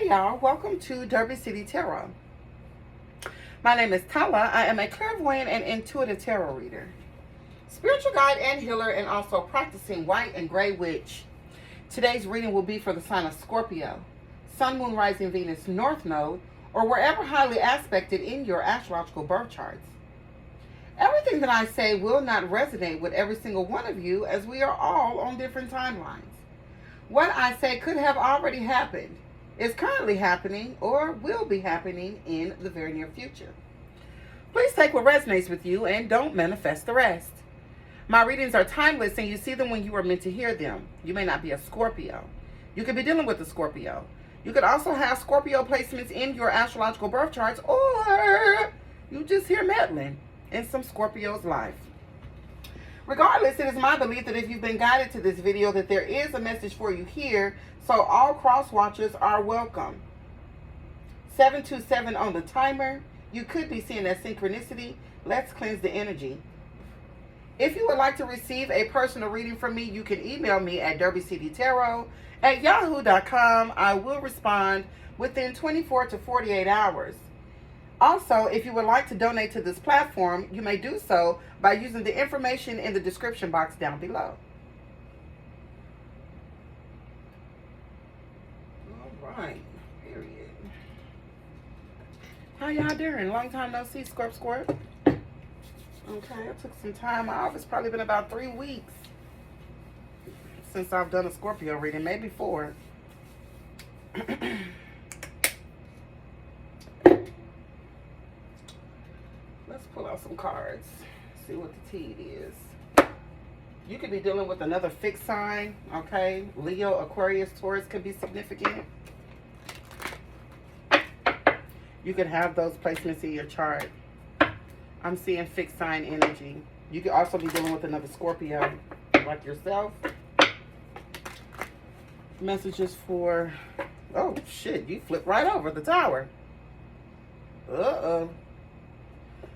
Hey y'all, welcome to Derby City Tarot. My name is Tala. I am a clairvoyant and intuitive tarot reader, spiritual guide and healer, and also practicing white and gray witch. Today's reading will be for the sign of Scorpio, Sun, Moon, Rising, Venus, North Node, or wherever highly aspected in your astrological birth charts. Everything that I say will not resonate with every single one of you, as we are all on different timelines. What I say could have already happened, is currently happening, or will be happening in the very near future. Please take what resonates with you and don't manifest the rest. My readings are timeless and you see them when you are meant to hear them. You may not be a Scorpio. You could be dealing with a Scorpio. You could also have Scorpio placements in your astrological birth charts, or you just hear meddling in some Scorpio's life. Regardless, it is my belief that if you've been guided to this video, that there is a message for you here, so all cross watchers are welcome. 727 on the timer. You could be seeing that synchronicity. Let's cleanse the energy. If you would like to receive a personal reading from me, you can email me at DerbyCityTarot@yahoo.com. I will respond within 24 to 48 hours. Also, if you would like to donate to this platform, you may do so by using the information in the description box down below. All right, period. How y'all doing? Long time no see, Scorp. Okay, I took some time off. It's probably been about 3 weeks since I've done a Scorpio reading, maybe 4. Let's pull out some cards, see what the tea is. You could be dealing with another fixed sign, okay? Leo, Aquarius, Taurus could be significant. You could have those placements in your chart. I'm seeing fixed sign energy. You could also be dealing with another Scorpio, like yourself. Messages for, oh shit, you flipped right over the tower. Uh-oh.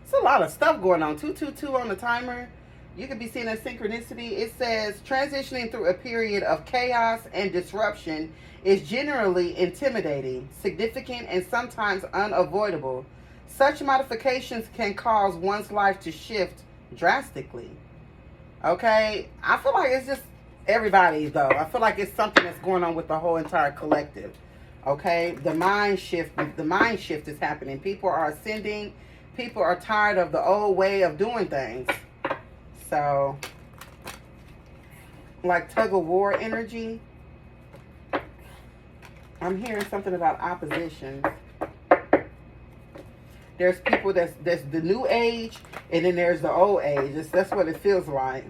It's a lot of stuff going on. 222 on the timer. You could be seeing a synchronicity. It says transitioning through a period of chaos and disruption is generally intimidating, significant, and sometimes unavoidable. Such modifications can cause one's life to shift drastically. Okay? I feel like it's just everybody, though. I feel like it's something that's going on with the whole entire collective. Okay? The mind shift is happening. People are ascending. People are tired of the old way of doing things. So, like tug of war energy. I'm hearing something about opposition. There's people there's the new age, and then there's the old age. That's what it feels like.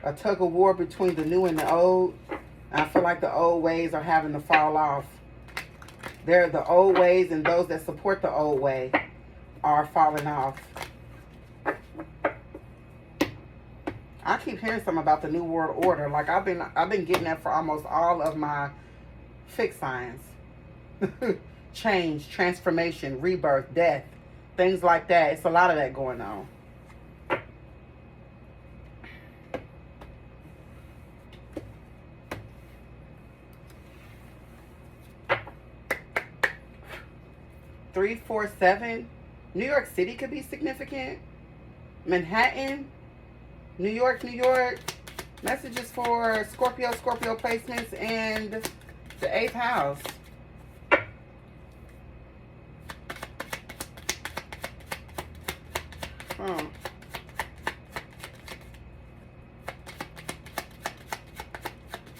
A tug of war between the new and the old. I feel like the old ways are having to fall off. There are the old ways, and those that support the old way are falling off. I keep hearing something about the New World Order. Like I've been getting that for almost all of my fixed signs. Change, transformation, rebirth, death, things like that. It's a lot of that going on. Three, 4, 7. New York City could be significant. Manhattan, New York. Messages for Scorpio placements, and the 8th house.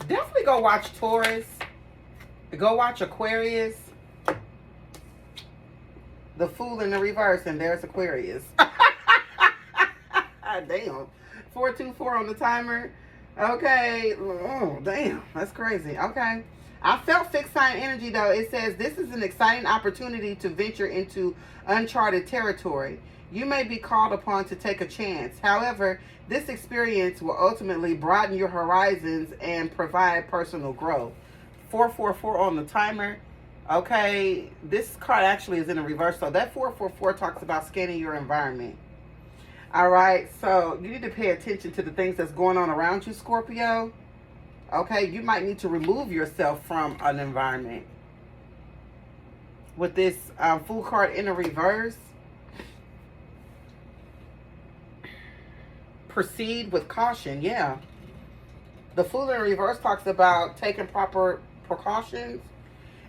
Definitely go watch Taurus. Go watch Aquarius. The Fool in the reverse, and there's Aquarius. Damn. 424 on the timer. Okay. Oh, damn. That's crazy. Okay. I felt fixed sign energy, though. It says, this is an exciting opportunity to venture into uncharted territory. You may be called upon to take a chance. However, this experience will ultimately broaden your horizons and provide personal growth. 444 on the timer. Okay, this card actually is in a reverse, so that 444 talks about scanning your environment. All right, so you need to pay attention to the things that's going on around you, Scorpio. Okay, you might need to remove yourself from an environment. with this Fool card in the reverse. Proceed with caution. Yeah. The Fool in reverse talks about taking proper precautions.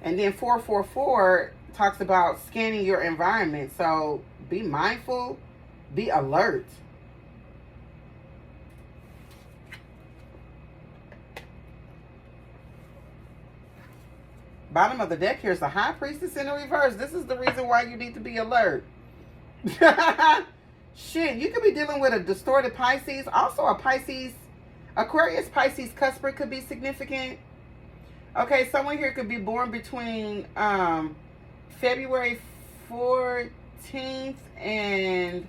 And then 444 talks about scanning your environment. So be mindful, be alert. Bottom of the deck here is the High Priestess in the reverse. This is the reason why you need to be alert. Shit, you could be dealing with a distorted Pisces. Also a Pisces, Aquarius, Pisces cuspid could be significant. Okay, someone here could be born between February 14th and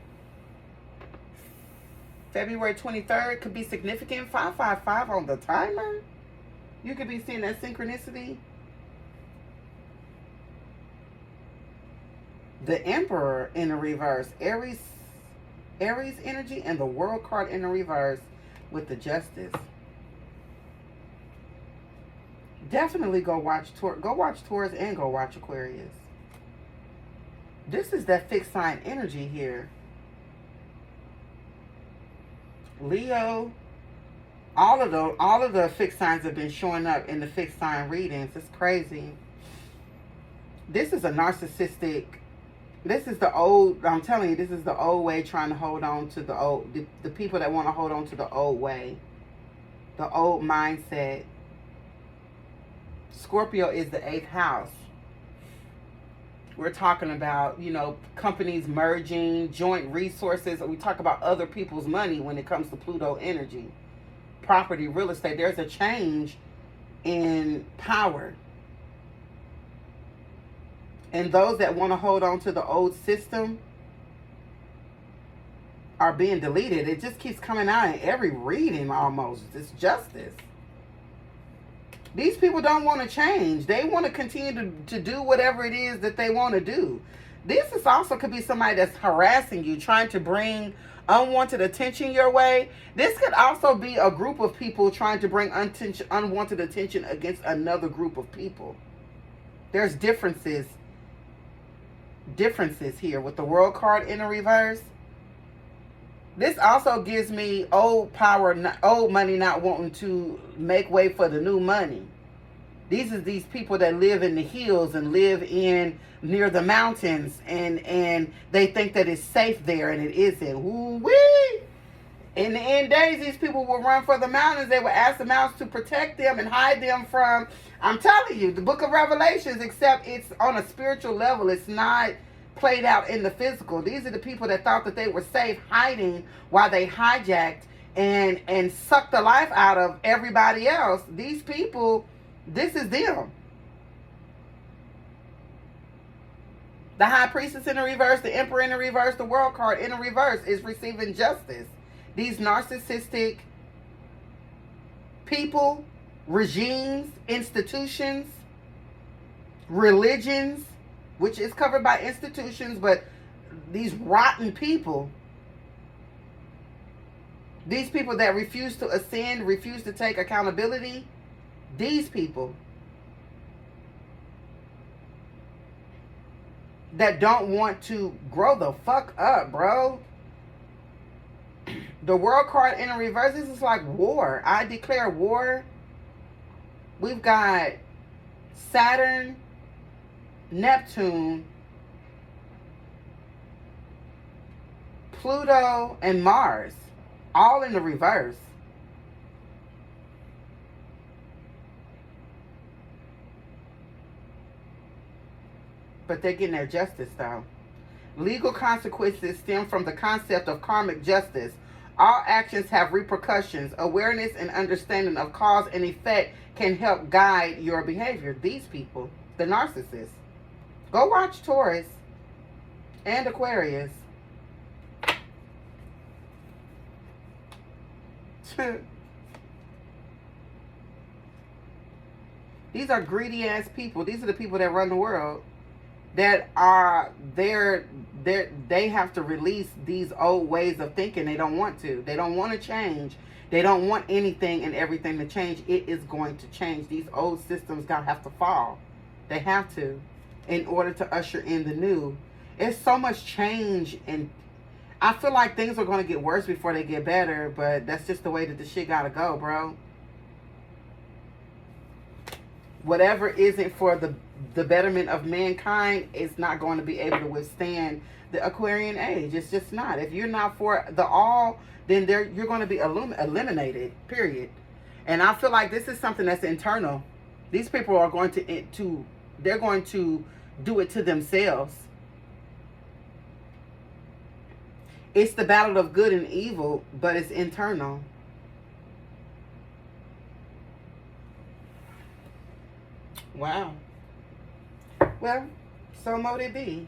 February 23rd. Could be significant. 555 on the timer. You could be seeing that synchronicity. The Emperor in the reverse. Aries energy, and the World card in the reverse with the Justice. Definitely go watch Taurus and go watch Aquarius. This is that fixed sign energy here. Leo, all of the fixed signs have been showing up in the fixed sign readings. It's crazy. This is a narcissistic. This is the old, I'm telling you, this is the old way, trying to hold on to the old, the people that want to hold on to the old way, the old mindset. Scorpio is the 8th house. We're talking about, you know, companies merging, joint resources. We talk about other people's money when it comes to Pluto energy. Property, real estate. There's a change in power. And those that want to hold on to the old system are being deleted. It just keeps coming out in every reading almost. It's justice. These people don't want to change. They want to continue to do whatever it is that they want to do. This is also could be somebody that's harassing you, trying to bring unwanted attention your way. This could also be a group of people trying to bring unwanted attention against another group of people. There's differences here with the World card in the reverse. This also gives me old money not wanting to make way for the new money. These are these people that live in the hills and live near the mountains, and they think that it's safe there, and it isn't. Woo-wee! In the end days, these people will run for the mountains. They will ask the mountains to protect them and hide them from, I'm telling you, the book of Revelations, except it's on a spiritual level. It's not played out in the physical. These are the people that thought that they were safe hiding while they hijacked and sucked the life out of everybody else. These people, this is them. The High Priestess in the reverse, the Emperor in the reverse, the World card in the reverse is receiving justice. These narcissistic people, regimes, institutions, religions, which is covered by institutions, but these rotten people, these people that refuse to ascend, refuse to take accountability, these people that don't want to grow the fuck up, bro. The World card in the reverse, this is like war. I declare war. We've got Saturn, Neptune, Pluto, and Mars, all in the reverse. But they're getting their justice, though. Legal consequences stem from the concept of karmic justice. All actions have repercussions. Awareness and understanding of cause and effect can help guide your behavior. These people, the narcissists. Go watch Taurus and Aquarius. These are greedy ass people. These are the people that run the world. That are they have to release these old ways of thinking. They don't want to. They don't want to change. They don't want anything and everything to change. It is going to change. These old systems gotta have to fall. They have to. in order to usher in the new. It's so much change, and I feel like things are going to get worse before they get better, but that's just the way that the shit got to go, bro. Whatever isn't for the betterment of mankind is not going to be able to withstand the Aquarian age. It's just not. If you're not for the all, then you're going to be eliminated, period. And I feel like this is something that's internal. These people are going they're going to do it to themselves. It's the battle of good and evil, but it's internal. Wow. Well, so mote it be.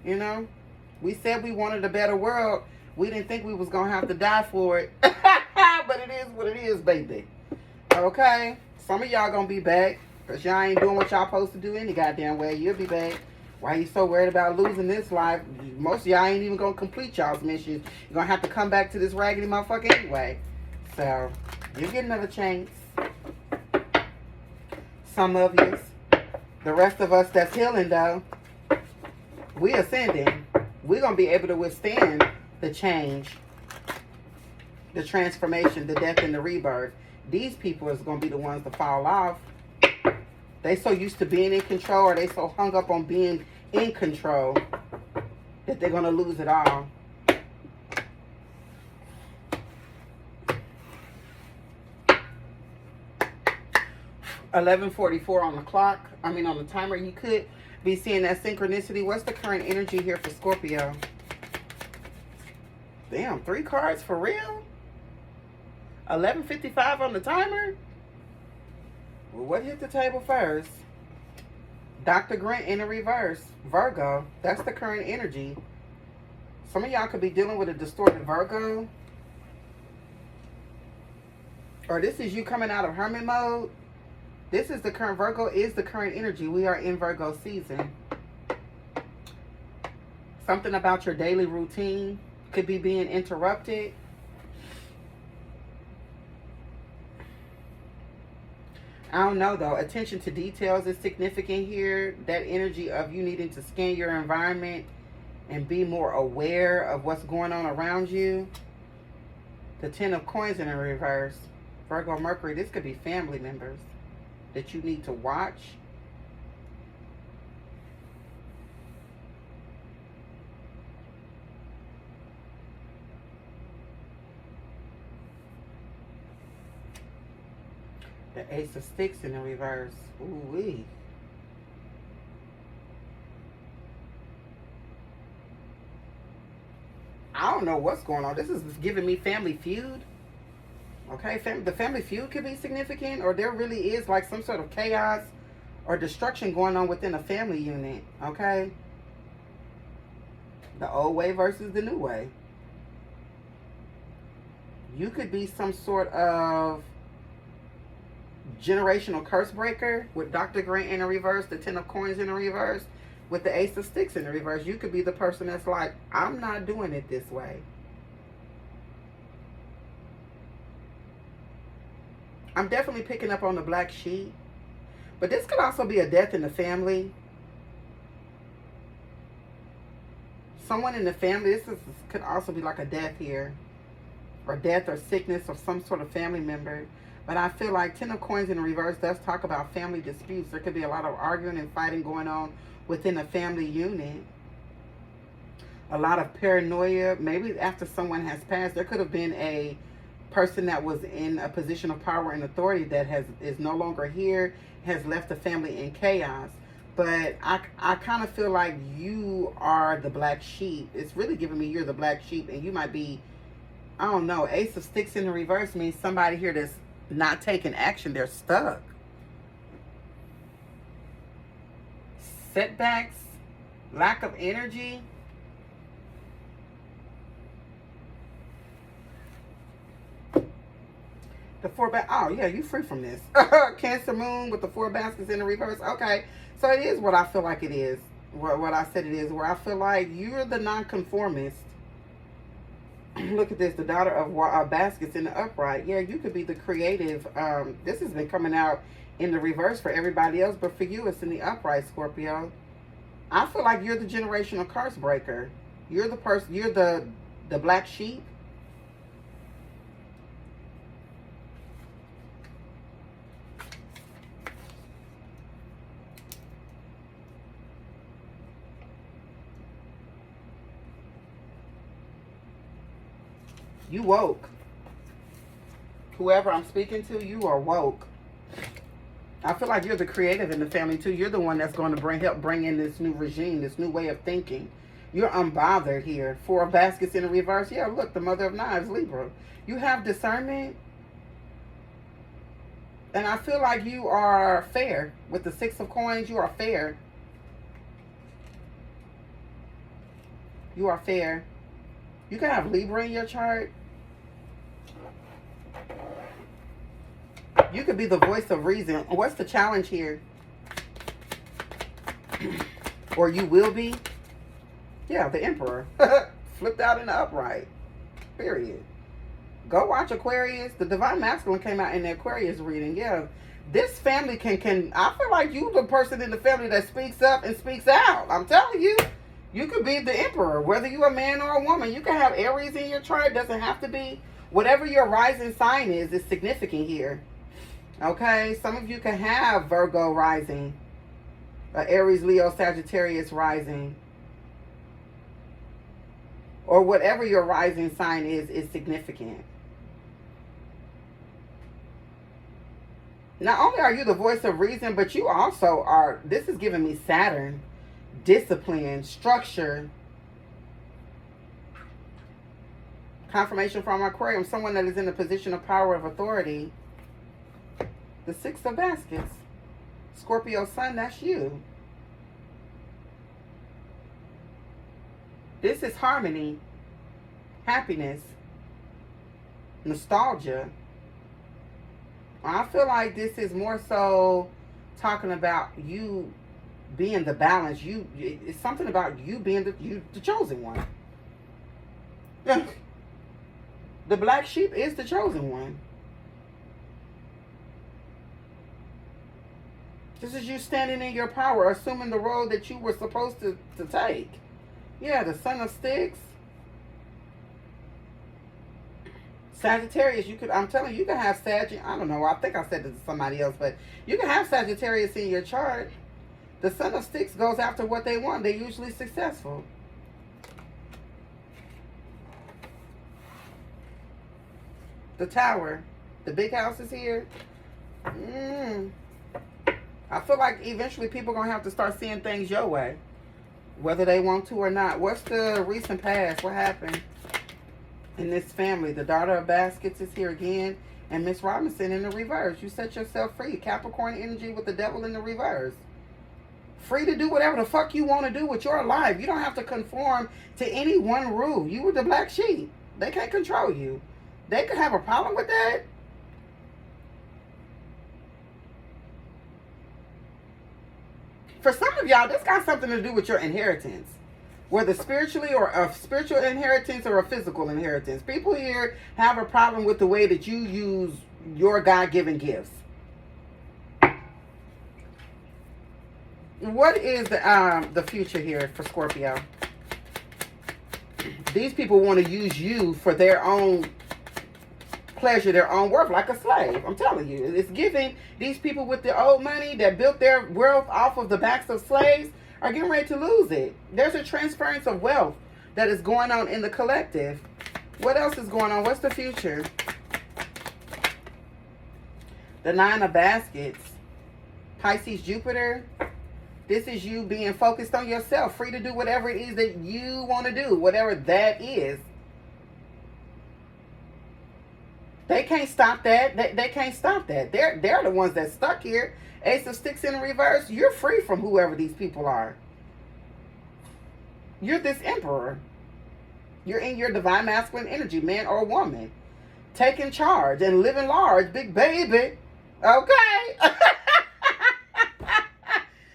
You know, we said we wanted a better world. We didn't think we was going to have to die for it. But it is what it is, baby. Okay? Some of y'all going to be back. Because y'all ain't doing what y'all supposed to do any goddamn way. You'll be back. Why you so worried about losing this life? Most of y'all ain't even going to complete y'all's missions. You're going to have to come back to this raggedy motherfucker anyway. So, you'll get another chance. Some of you. The rest of us that's healing, though, we ascending. We're going to be able to withstand the change, the transformation, the death, and the rebirth. These people is going to be the ones to fall off. They so used to being in control, or they so hung up on being in control, that they're going to lose it all. $11:44 on the clock. I mean on the timer. You could be seeing that synchronicity. What's the current energy here for Scorpio? Damn, 3 cards for real? 11:55 on the timer? Well, what hit the table first? Dr. Grant in the reverse. Virgo. That's the current energy. Some of y'all could be dealing with a distorted Virgo. Or this is you coming out of hermit mode. This is the current Virgo, is the current energy. We are in Virgo season. Something about your daily routine could be being interrupted. I don't know, though. Attention to details is significant here. That energy of you needing to scan your environment and be more aware of what's going on around you. The 10 of Coins in the reverse. Virgo Mercury, this could be family members that you need to watch. The Ace of Sticks in the reverse. Ooh-wee. I don't know what's going on. This is giving me Family Feud. Okay, the Family Feud could be significant, or there really is like some sort of chaos or destruction going on within a family unit. Okay, the old way versus the new way. You could be some sort of generational curse breaker with Dr. Grant in the reverse, the 10 of Coins in the reverse, with the Ace of Sticks in the reverse. You could be the person that's like, I'm not doing it this way. I'm definitely picking up on the black sheep. But this could also be a death in the family. Someone in the family, could also be like a death here. Or death or sickness of some sort of family member. But I feel like 10 of Coins in the reverse does talk about family disputes. There could be a lot of arguing and fighting going on within a family unit. A lot of paranoia. Maybe after someone has passed, there could have been a person that was in a position of power and authority that is no longer here, has left the family in chaos. But I kind of feel like you are the black sheep. It's really giving me you're the black sheep, and you might be, I don't know, Ace of Sticks in the reverse means somebody here that's not taking action. They're stuck. Setbacks, lack of energy. The 4 oh yeah, you free from this. Cancer moon with the 4 baskets in the reverse. Okay, so it is what I feel like it is. What I said it is. Where I feel like you're the nonconformist. Look at this, the daughter of baskets in the upright. Yeah, you could be the creative. This has been coming out in the reverse for everybody else, but for you, it's in the upright, Scorpio. I feel like you're the generational curse breaker. You're the person, you're the black sheep. You woke. Whoever I'm speaking to, you are woke. I feel like you're the creative in the family too. You're the one that's going to help bring in this new regime, this new way of thinking. You're unbothered here. 4 of baskets in the reverse. Yeah, look, the Mother of Knives, Libra. You have discernment. And I feel like you are fair. With the 6 of coins, you are fair. You are fair. You can have Libra in your chart. You could be the voice of reason. What's the challenge here? Or you will be? Yeah, the Emperor. Flipped out in the upright. Period. Go watch Aquarius. The Divine Masculine came out in the Aquarius reading. Yeah. This family can I feel like you the person in the family that speaks up and speaks out. I'm telling you. You could be the Emperor. Whether you're a man or a woman. You can have Aries in your chart. It doesn't have to be. Whatever your rising sign is significant here. Okay, some of you can have Virgo rising, Aries, Leo, Sagittarius rising, or whatever your rising sign is significant. Not only are you the voice of reason, but you also are, this is giving me Saturn, discipline, structure, confirmation from Aquarium, someone that is in a position of power of authority. The 6 of baskets. Scorpio sun, that's you. This is harmony, happiness, nostalgia. I feel like this is more so talking about you being the balance. It's something about you being the chosen one. The black sheep is the chosen one. This is you standing in your power, assuming the role that you were supposed to take. Yeah, the Son of Sticks. Sagittarius, I'm telling you, you can have Sagittarius. I don't know, I think I said this to somebody else, but you can have Sagittarius in your chart. The Son of Sticks goes after what they want. They're usually successful. The Tower. The big house is here. I feel like eventually people are going to have to start seeing things your way. Whether they want to or not. What's the recent past? What happened in this family? The Daughter of Baskets is here again. And Miss Robinson in the reverse. You set yourself free. Capricorn energy with the Devil in the reverse. Free to do whatever the fuck you want to do with your life. You don't have to conform to any one rule. You were the black sheep. They can't control you. They could have a problem with that. For some of y'all, this got something to do with your inheritance. Whether spiritually or a spiritual inheritance or a physical inheritance. People here have a problem with the way that you use your God-given gifts. What is the future here for Scorpio? These people want to use you for their own pleasure, their own worth, like a slave. I'm telling you, it's giving. These people with the old money that built their wealth off of the backs of slaves are getting ready to lose it. There's a transference of wealth that is going on in the collective. What else is going on? What's the future? The 9 of baskets. Pisces, Jupiter. This is you being focused on yourself, free to do whatever it is that you want to do, whatever that is. They can't stop that. They can't stop that. They're the ones that's stuck here. Ace of Sticks in reverse. You're free from whoever these people are. You're this Emperor. You're in your divine masculine energy, man or woman. Taking charge and living large, big baby. Okay.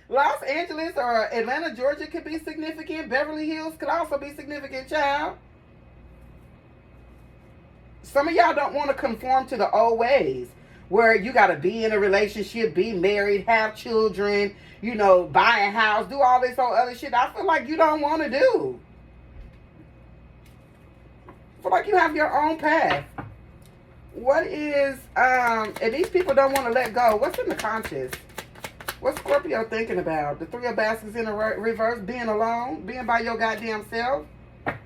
Los Angeles or Atlanta, Georgia could be significant. Beverly Hills could also be significant, child. Some of y'all don't want to conform to the old ways. where you got to be in a relationship, be married, have children, you know, buy a house, do all this whole other shit. I feel like you don't want to do. I feel like you have your own path. What is, and these people don't want to let go. What's in the conscious? What's Scorpio thinking about? The Three of Baskets in the reverse, being alone, being by your goddamn self.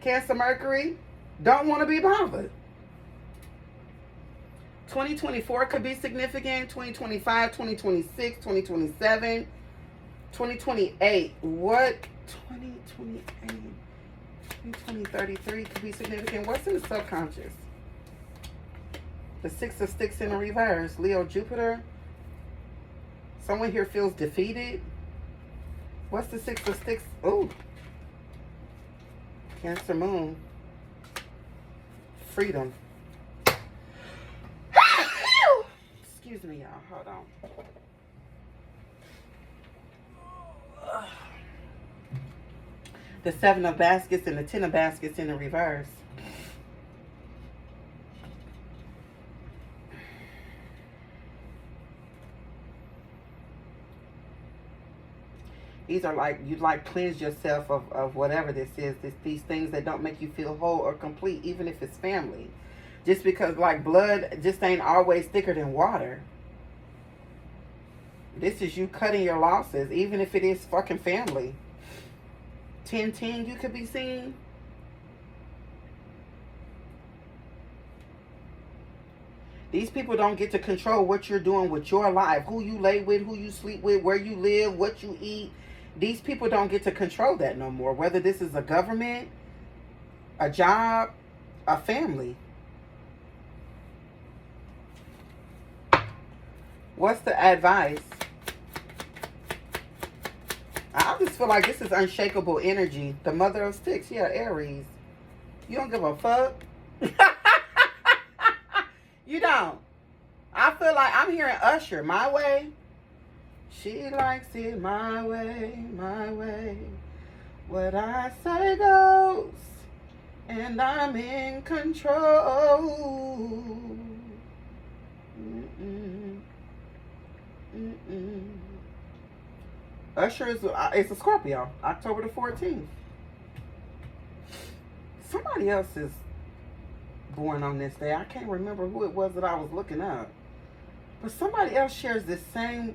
Cancer, Mercury, don't want to be bothered. 2024 could be significant. 2025, 2026, 2027, 2028. What? 2028, 2033 could be significant. What's in the subconscious? The Six of Sticks in the reverse. Leo, Jupiter. Someone here feels defeated. What's the Six of Sticks? Oh. Cancer, Moon. Freedom. Excuse me, y'all. Hold on. The Seven of Baskets and the Ten of Baskets in the reverse. These are like, you like cleanse yourself of whatever this is. These things that don't make you feel whole or complete, even if it's family. Just because like blood just ain't always thicker than water. This is you cutting your losses, even if it is fucking family. 10-10 you could be seeing. These people don't get to control what you're doing with your life. Who you lay with, who you sleep with, where you live, what you eat. These people don't get to control that no more. Whether this is a government, a job, a family. What's the advice? I just feel like this is unshakable energy. The Mother of Sticks. Yeah, Aries. You don't give a fuck. You don't. I feel like I'm hearing Usher. My way. She likes it my way, my way. What I say goes. And I'm in control. Usher is it's a Scorpio, October the 14th. Somebody else is born on this day. I can't remember who it was that I was looking up. But somebody else shares this same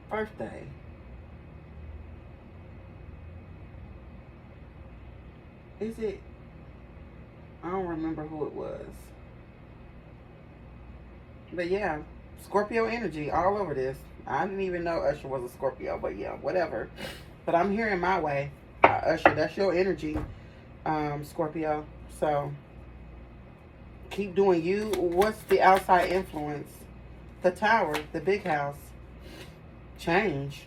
birthday. Is it? I don't remember who it was. But yeah, Scorpio energy all over this. I didn't even know Usher was a Scorpio, but yeah, whatever. But I'm hearing my way. Usher, that's your energy, Scorpio. So keep doing you. What's the outside influence? The Tower, the big house. Change.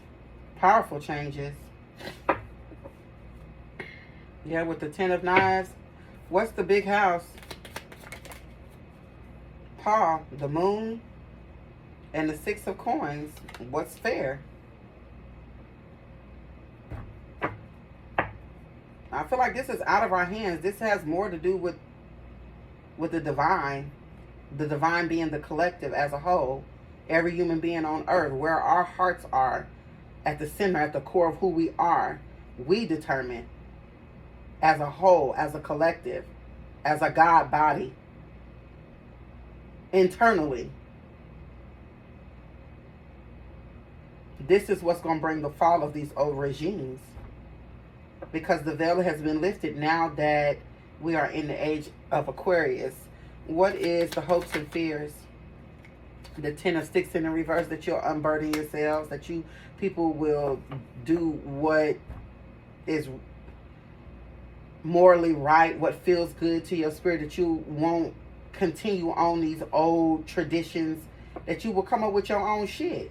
Powerful changes. Yeah, with the Ten of Knives. What's the big house? Paul, the Moon, and the Six of Coins. What's fair? I feel like this is out of our hands. This has more to do with the divine. The divine being the collective as a whole. Every human being on earth. Where our hearts are. At the center, at the core of who we are. We determine. As a whole, as a collective. As a God body. Internally. This is what's going to bring the fall of these old regimes. Because the veil has been lifted now that we are in the age of Aquarius. What is the hopes and fears? The Ten of Sticks in the reverse, that you'll unburden yourselves, that you people will do what is morally right, what feels good to your spirit, that you won't continue on these old traditions, that you will come up with your own shit.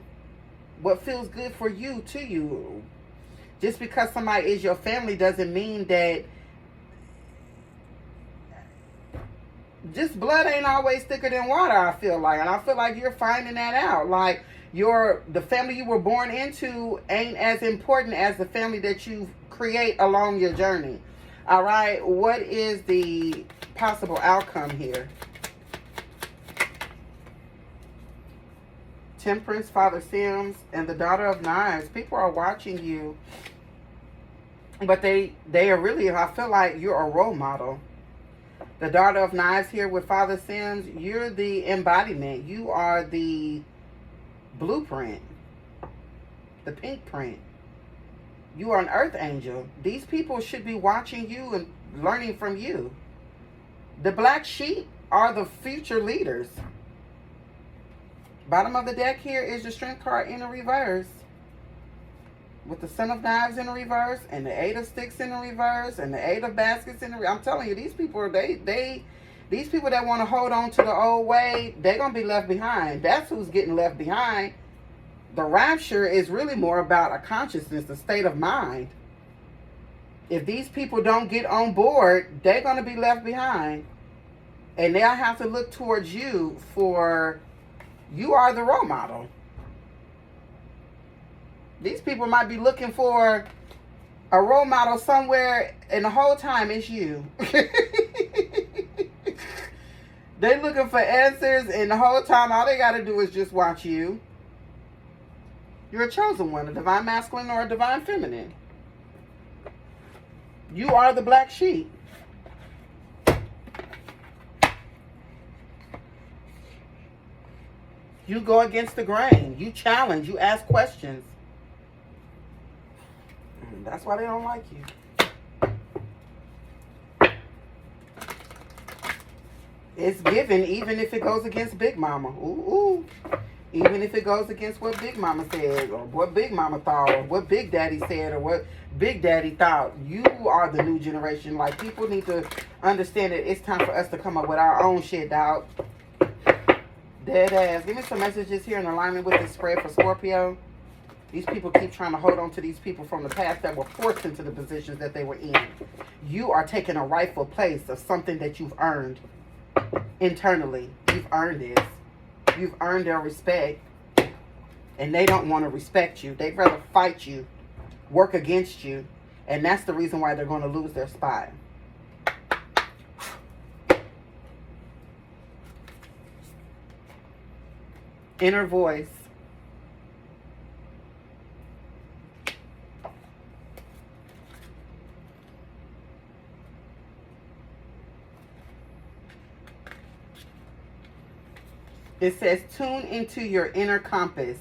What feels good for you, to you. Just because somebody is your family doesn't mean that just blood ain't always thicker than water, I feel like. And I feel like you're finding that out. Like, the family you were born into ain't as important as the family that you create along your journey. All right? What is the possible outcome here? Temperance, Father Sims, and the Daughter of Knives. People are watching you, but they are really, I feel like you're a role model. The Daughter of Knives here with Father Sims, you're the embodiment. You are the blueprint, the pink print. You are an earth angel. These people should be watching you and learning from you. The black sheep are the future leaders. Bottom of the deck here is the Strength card in the reverse, with the Son of Knives in the reverse, and the Eight of Sticks in the reverse, and the Eight of Baskets in the reverse. I'm telling you, these people, these people that want to hold on to the old way, they're going to be left behind. That's who's getting left behind. The rapture is really more about a consciousness, a state of mind. If these people don't get on board, they're going to be left behind. And they'll have to look towards you for, you are the role model. These people might be looking for a role model somewhere, and the whole time it's you. They're looking for answers, and the whole time all they got to do is just watch you. You're a chosen one, a divine masculine or a divine feminine. You are the black sheep. You go against the grain. You challenge. You ask questions. That's why they don't like you. It's given, even if it goes against Big Mama. Ooh. Even if it goes against what Big Mama said, or what Big Mama thought, or what Big Daddy said, or what Big Daddy thought. You are the new generation. Like, people need to understand that it's time for us to come up with our own shit, dog. Dead ass. Give me some messages here in alignment with this spread for Scorpio. These people keep trying to hold on to these people from the past that were forced into the positions that they were in. You are taking a rightful place of something that you've earned internally. You've earned this. You've earned their respect. And they don't want to respect you. They'd rather fight you, work against you. And that's the reason why they're going to lose their spot. Inner voice. It says, tune into your inner compass.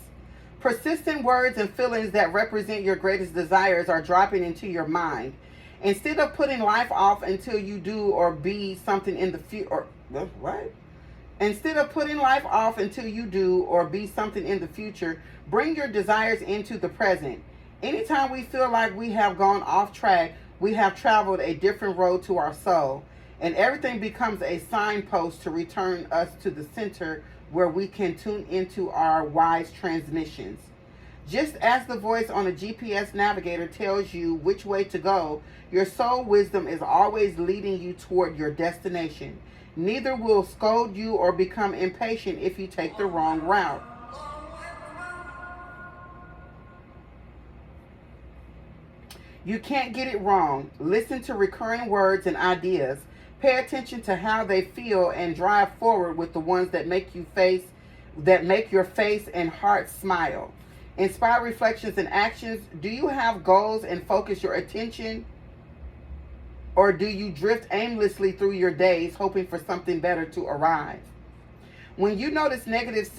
Persistent words and feelings that represent your greatest desires are dropping into your mind. Instead of putting life off until you do or be something in the future, what? Instead of putting life off until you do or be something in the future, bring your desires into the present. Anytime we feel like we have gone off track, we have traveled a different road to our soul, and everything becomes a signpost to return us to the center where we can tune into our wise transmissions. Just as the voice on a GPS navigator tells you which way to go, your soul wisdom is always leading you toward your destination. Neither will scold you or become impatient if you take the wrong route. You can't get it wrong. Listen to recurring words and ideas. Pay attention to how they feel and drive forward with the ones that make your face and heart smile. Inspire reflections and actions. Do you have goals and focus your attention? Or do you drift aimlessly through your days hoping for something better to arrive? When you notice negative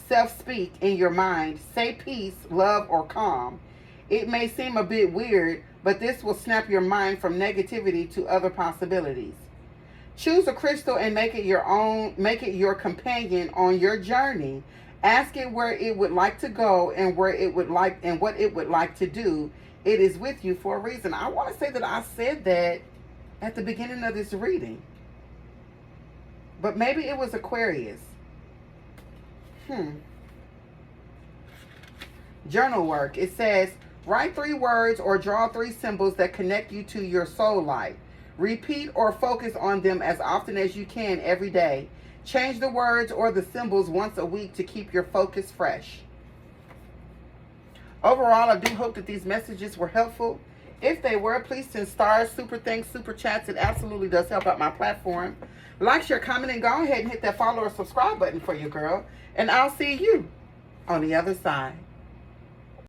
self-speak in your mind, say peace, love, or calm. It may seem a bit weird, but this will snap your mind from negativity to other possibilities. Choose a crystal and make it your own, make it your companion on your journey. Ask it where it would like to go and what it would like to do. It is with you for a reason. I want to say that I said that at the beginning of this reading. But maybe it was Aquarius. Journal work. It says, write 3 words or draw 3 symbols that connect you to your soul light. Repeat or focus on them as often as you can every day. Change the words or the symbols once a week to keep your focus fresh. Overall, I do hope that these messages were helpful. If they were, please send stars, super thanks, super chats. It absolutely does help out my platform. Like, share, comment, and go ahead and hit that follow or subscribe button for your girl. And I'll see you on the other side.